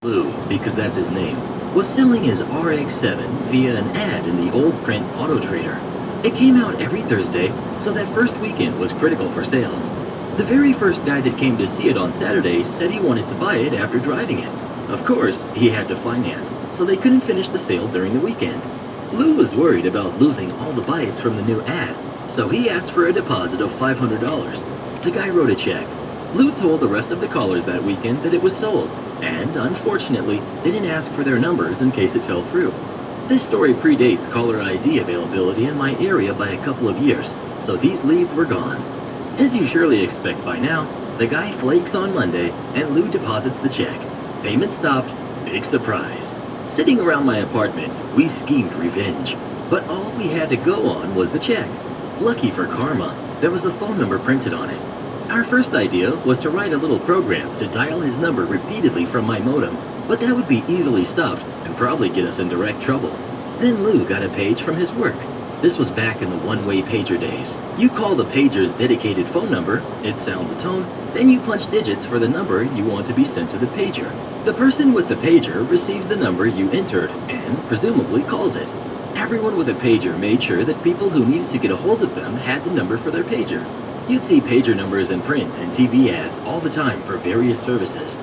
Lou, because that's his name, was selling his RX-7 via an ad in the old print Auto Trader. It came out every Thursday, so that first weekend was critical for sales. The very first guy that came to see it on Saturday said he wanted to buy it after driving it. Of course, he had to finance, so they couldn't finish the sale during the weekend. Lou was worried about losing all the bytes from the new ad, so he asked for a deposit of $500. The guy wrote a check. Lou told the rest of the callers that weekend that it was sold, and unfortunately, they didn't ask for their numbers in case it fell through. This story predates caller ID availability in my area by a couple of years, so these leads were gone. As you surely expect by now, the guy flakes on Monday, and Lou deposits the check. Payment stopped. Big surprise. Sitting around my apartment, we schemed revenge, but all we had to go on was the check. Lucky for karma, there was a phone number printed on it. Our first idea was to write a little program to dial his number repeatedly from my modem, but that would be easily stopped and probably get us in direct trouble. Then Lou got a page from his work. This was back in the one-way pager days. You call the pager's dedicated phone number, it sounds a tone, then you punch digits for the number you want to be sent to the pager. The person with the pager receives the number you entered and presumably calls it. Everyone with a pager made sure that people who needed to get a hold of them had the number for their pager. You'd see pager numbers in print and TV ads all the time for various services.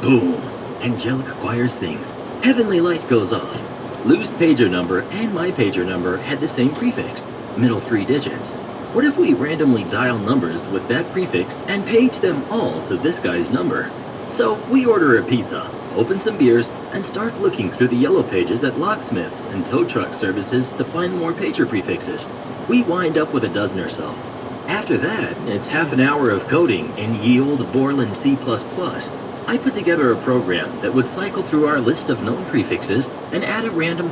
Boom! Angelic choir sings. Heavenly light goes off. Lou's pager number and my pager number had the same prefix, middle 3 digits. What if we randomly dial numbers with that prefix and page them all to this guy's number? So we order a pizza, open some beers, and start looking through the yellow pages at locksmiths and tow truck services to find more pager prefixes. We wind up with a dozen or so. After that, it's half an hour of coding in ye olde Borland C++. I put together a program that would cycle through our list of known prefixes and add a random